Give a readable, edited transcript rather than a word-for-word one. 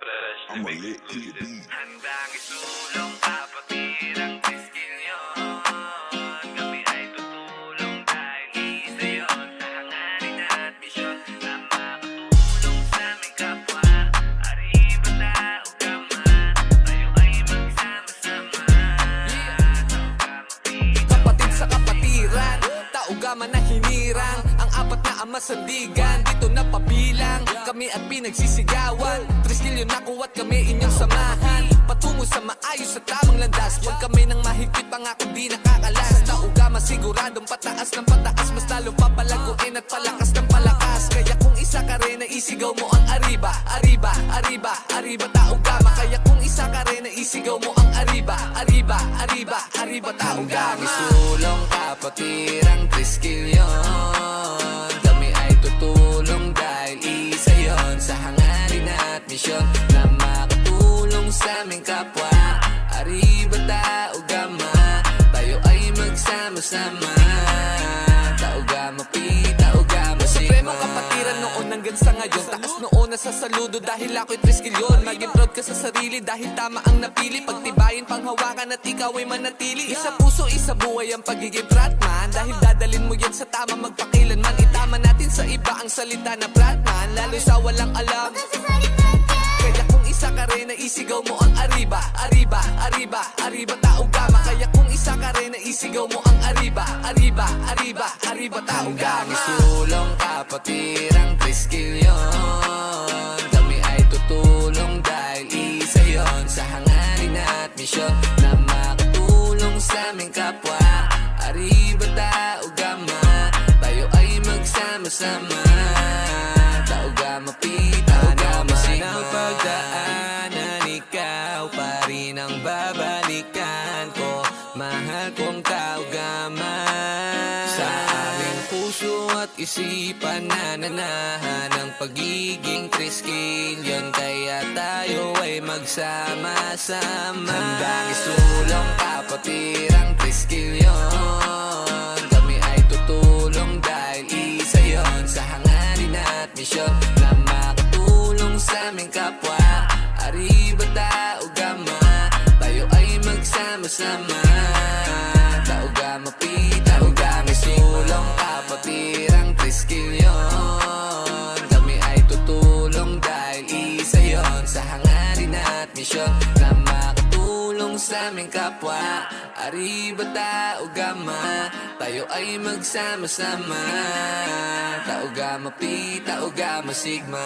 I'm a lit kid beat. Handang isulong kapatirang tiskil yun. Kami ay tutulong dahil isa yun sa hangarin at misyon na makatulong sa aming kapwa. Arriba tao gama, tayo ay magsama-sama. Kapatid sa kapatiran, tao-gama na hinirang. Ang apat na ama sa digan, dito na pabilang. Kami at pinagsisigawan, triskilyo na kuwat kami inyong samahan. Patungo sa maayos sa tamang landas, huwag kami nang mahigpit, pangako di nakakalas. Tao-gama siguradong pataas ng pataas, mas lalong papalaguin at palakas ng palakas. Kaya kung isa ka rin, naisigaw mo ang arriba, arriba, arriba, arriba tao-gama. Kaya kung isa ka rin, naisigaw mo ang arriba, arriba, arriba, arriba tao-gama. Isulong kapatirang triskilyo, kami ay tutulong dahil isa yon sa hangarin at misyon na makatulong sa aming kapwa. Arriba tao-gama, tayo ay magsama-sama. Tao-gama pi, tao-gama Supremo sigma. kapatiran noon hanggang sa ngayon. Taas noon nasa saludo dahil ako'y triskilyon. Maging proud ka sa sarili dahil tama ang napili. Pagtibayin, panghawakan at ikaw ay manatili. Isa puso, isa buhay ang pagiging frontman. Dahil dadalin mo yan sa tama magpakilanman. Itama natin sa iba ang salita na frontman, lalo sa walang alam. Kaya kung isa ka rin, naisigaw mo ang arriba, arriba, arriba, arriba tao-gama. Kaya kung isa ka rin, naisigaw mo ang arriba, arriba, arriba, arriba tao-gama. Isulong kapatirang triskilyo, kami ay tutulong dahil isa yon sa hangarin at misyon na makatulong sa aming kapwa. Arriba tao-gama, tayo ay magsama-sama. Tao-gama pi, tao-gama sigma. Ng pagdaanan, ikaw pa rin ang babalikan ko. Mahal kong tao-gama, sa aming puso at isipan nananahan ang pagiging triskilyon. Kaya tayo ay magsama-sama. Handang isulong kapatirang triskilyon, kami ay tutulong dahil isa yon sa hangarin at misyon na makatulong sa aming kapwa. Arriba tao-gama, tayo ay magsama-sama. Tao-gama pi, tao-gama isulong kapatirang triskilyon, kami ay tutulong dahil isa yon sa hangarin at misyon na makatulong sa aming kapwa. Arriba tao-gama, tayo ay magsama-sama. Tao-gama pi, tao-gama sigma.